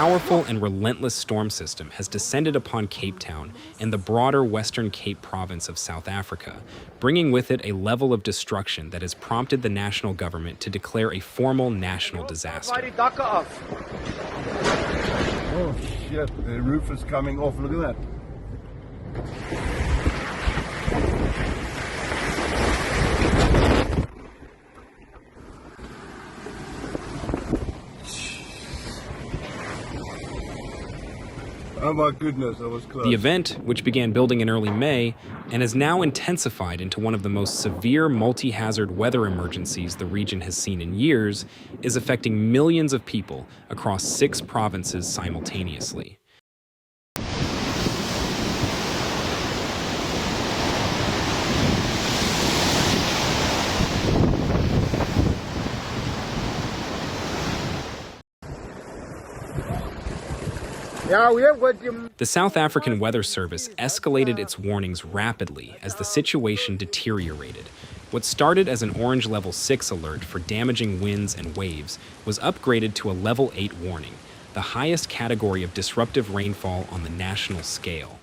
powerful and relentless storm system has descended upon Cape Town and the broader Western Cape province of South Africa, bringing with it a level of destruction that has prompted the national government to declare a formal national disaster. Oh shit, the roof is coming off, look at that. Oh my goodness, that was close. The event, which began building in early May and has now intensified into one of the most severe multi-hazard weather emergencies the region has seen in years, is affecting millions of people across 6 provinces simultaneously. The South African Weather Service escalated its warnings rapidly as the situation deteriorated. What started as an orange level 6 alert for damaging winds and waves was upgraded to a level 8 warning, the highest category of disruptive rainfall on the national scale.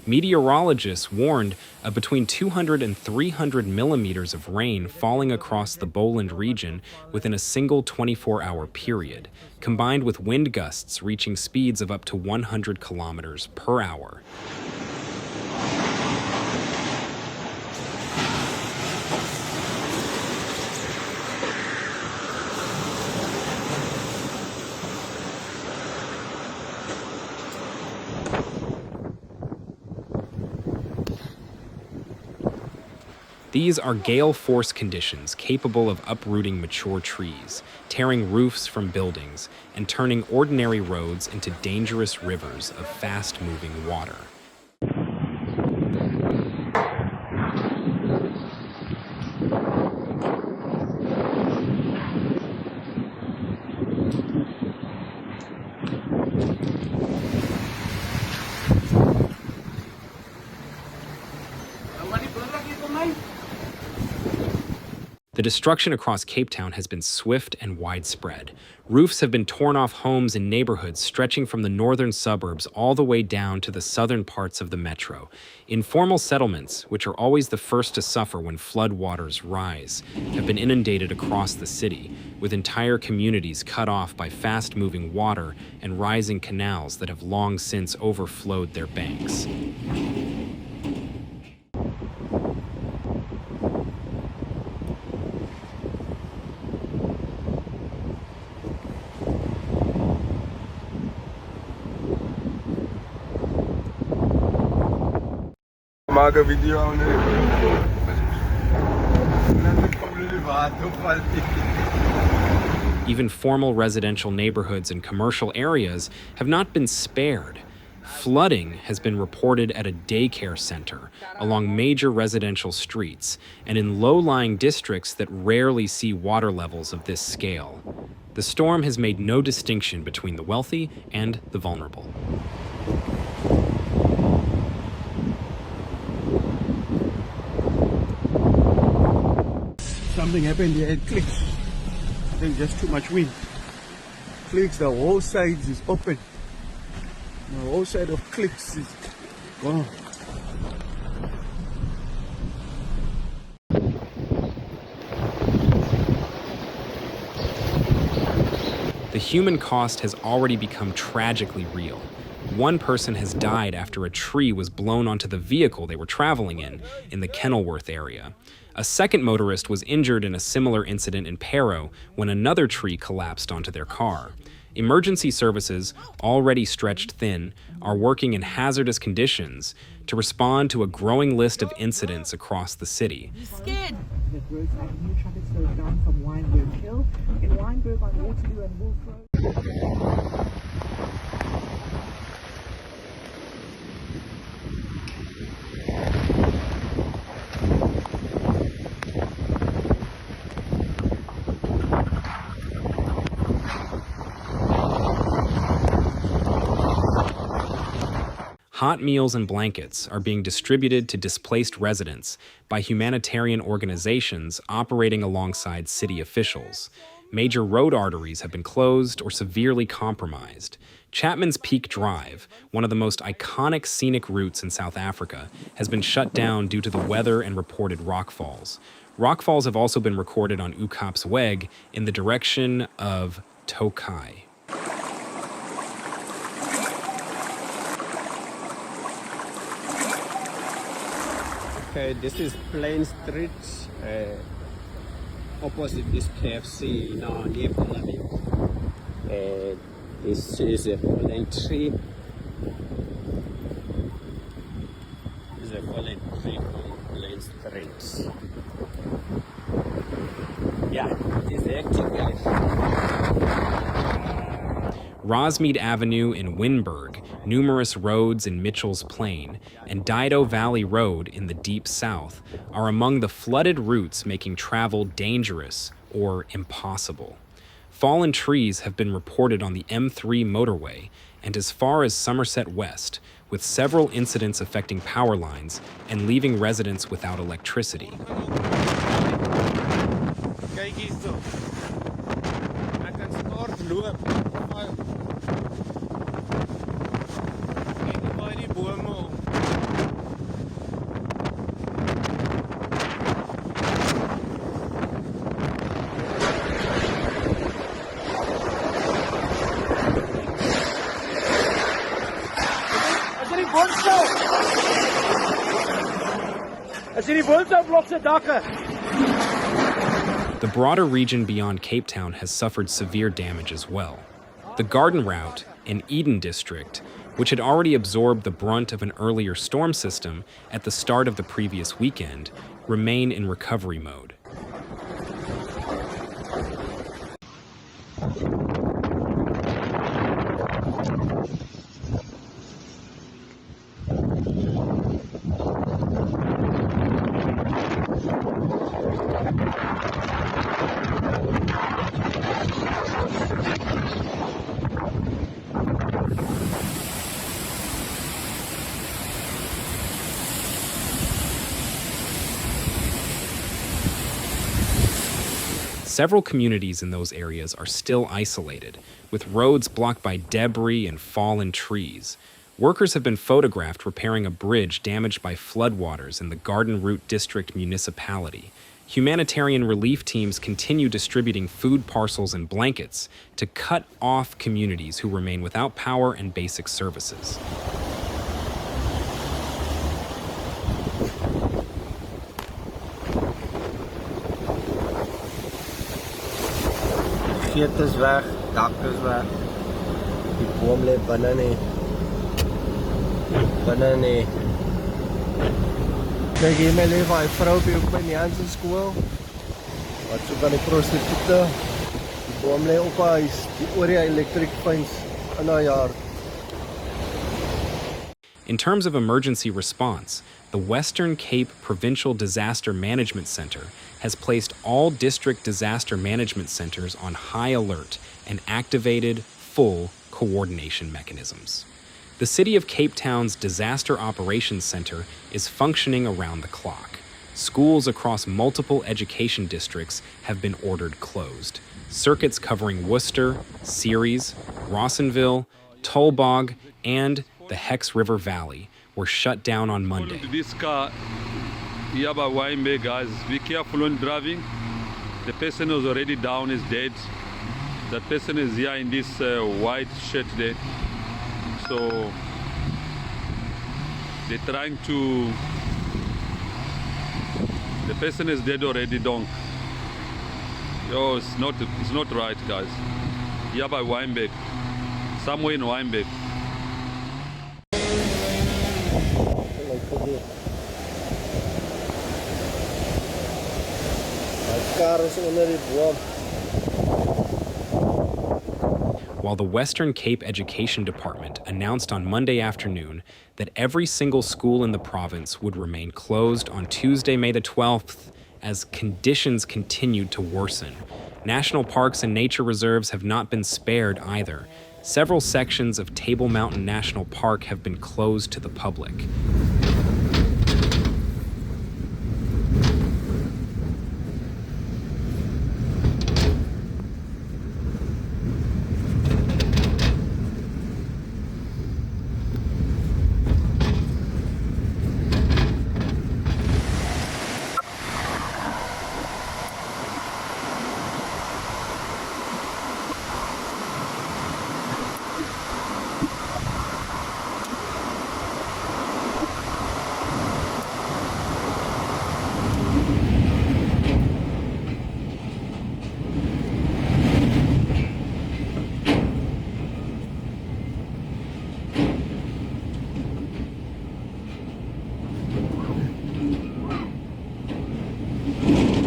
Meteorologists warned of between 200 and 300 millimeters of rain falling across the Boland region within a single 24-hour period, combined with wind gusts reaching speeds of up to 100 kilometers per hour. These are gale force conditions capable of uprooting mature trees, tearing roofs from buildings, and turning ordinary roads into dangerous rivers of fast-moving water. The destruction across Cape Town has been swift and widespread. Roofs have been torn off homes in neighborhoods stretching from the northern suburbs all the way down to the southern parts of the metro. Informal settlements, which are always the first to suffer when flood waters rise, have been inundated across the city, with entire communities cut off by fast-moving water and rising canals that have long since overflowed their banks. Even formal residential neighborhoods and commercial areas have not been spared. Flooding has been reported at a daycare center, along major residential streets, and in low-lying districts that rarely see water levels of this scale. The storm has made no distinction between the wealthy and the vulnerable. Something happened here, it clicks. I think just too much wind. Clicks, the whole side is open. The whole side of clicks is gone. The human cost has already become tragically real. One person has died after a tree was blown onto the vehicle they were traveling in the Kenilworth area. A second motorist was injured in a similar incident in Parow when another tree collapsed onto their car. Emergency services, already stretched thin, are working in hazardous conditions to respond to a growing list of incidents across the city. The roadside new traffic slowed down from Wynberg Hill in Wynberg on Waterloo and Wolf Road. Hot meals and blankets are being distributed to displaced residents by humanitarian organizations operating alongside city officials. Major road arteries have been closed or severely compromised. Chapman's Peak Drive, one of the most iconic scenic routes in South Africa, has been shut down due to the weather and reported rockfalls. Rockfalls have also been recorded on Ukap's Weg in the direction of Tokai. Okay, this is Plain Street, opposite this KFC now near Parliament. This is a fallen tree. This is a fallen tree on Plain Street. Yeah, it's active, guys. Rosmead Avenue in Winburg, numerous roads in Mitchell's Plain, and Dido Valley Road in the Deep South are among the flooded routes making travel dangerous or impossible. Fallen trees have been reported on the M3 motorway and as far as Somerset West, with several incidents affecting power lines and leaving residents without electricity. The broader region beyond Capetown has suffered severe damage as well. The Garden Route in Eden District, which had already absorbed the brunt of an earlier storm system at the start of the previous weekend, remain in recovery mode. Several communities in those areas are still isolated, with roads blocked by debris and fallen trees. Workers have been photographed repairing a bridge damaged by floodwaters in the Garden Route District municipality. Humanitarian relief teams continue distributing food parcels and blankets to cut off communities who remain without power and basic services. Geet is weg, dak is weg. Die boom lê binne nie. Binne nie. Kyk hier my lê vir 'n vroupie op by Jansen skool. Wat so kan die prostituie. Die boom lê op haar huis, die oor die elektriek fyns in haar yard. In terms of emergency response, the Western Cape Provincial Disaster Management Center has placed all district disaster management centers on high alert and activated full coordination mechanisms. The City of Cape Town's Disaster Operations Center is functioning around the clock. Schools across multiple education districts have been ordered closed. Circuits covering Worcester, Ceres, Rawsonville, Tulbagh, and the Hex River Valley were shut down on Monday. This car here by Wynberg, guys, be careful when driving. The person who's already down is dead. That person is here in this white shirt there. So they're trying to. The person is dead already, donk. Yo, it's not right, guys. Here by Wynberg, somewhere in Wynberg. While the Western Cape Education Department announced on Monday afternoon that every single school in the province would remain closed on Tuesday, May the 12th, as conditions continued to worsen. National parks and nature reserves have not been spared either. Several sections of Table Mountain National Park have been closed to the public.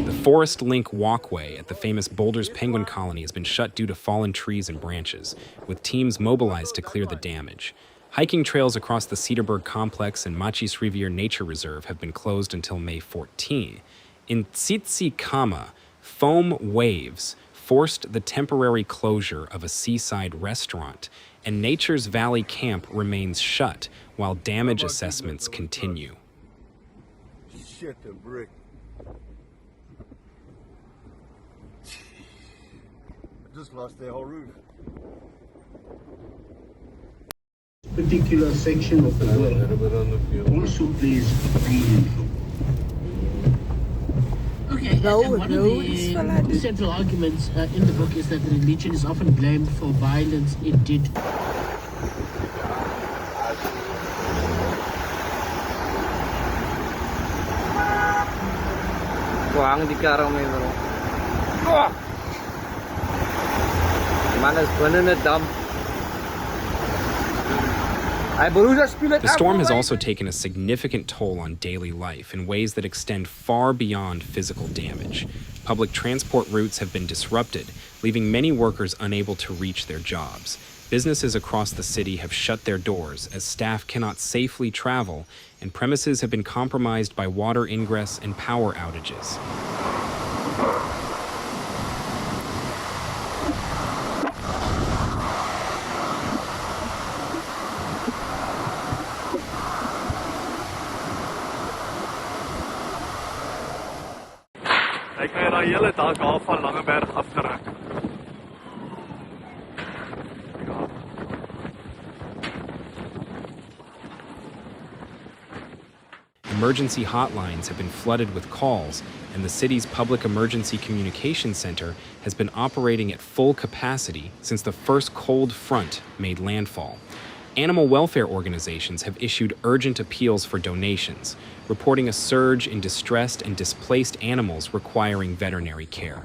The Forest Link walkway at the famous Boulder's Penguin Colony has been shut due to fallen trees and branches, with teams mobilized to clear the damage. Hiking trails across the Cedarburg Complex and Machis Riviere Nature Reserve have been closed until May 14. In Tsitsikama, foam waves forced the temporary closure of a seaside restaurant, and Nature's Valley Camp remains shut while damage assessments continue. Shit, a brick. Just lost their whole roof. Particular section of the world also plays a prominent role. Okay, and one of the central arguments in the book is that religion is often blamed for violence it did. Kuang di karang may bro. Man is burning a dump. The storm has also taken a significant toll on daily life in ways that extend far beyond physical damage. Public transport routes have been disrupted, leaving many workers unable to reach their jobs. Businesses across the city have shut their doors as staff cannot safely travel, and premises have been compromised by water ingress and power outages. Ek het daai hele dak af van Langeberg afgerek. Emergency hotlines have been flooded with calls, and the city's public emergency communication center has been operating at full capacity since the first cold front made landfall. Animal welfare organizations have issued urgent appeals for donations, reporting a surge in distressed and displaced animals requiring veterinary care.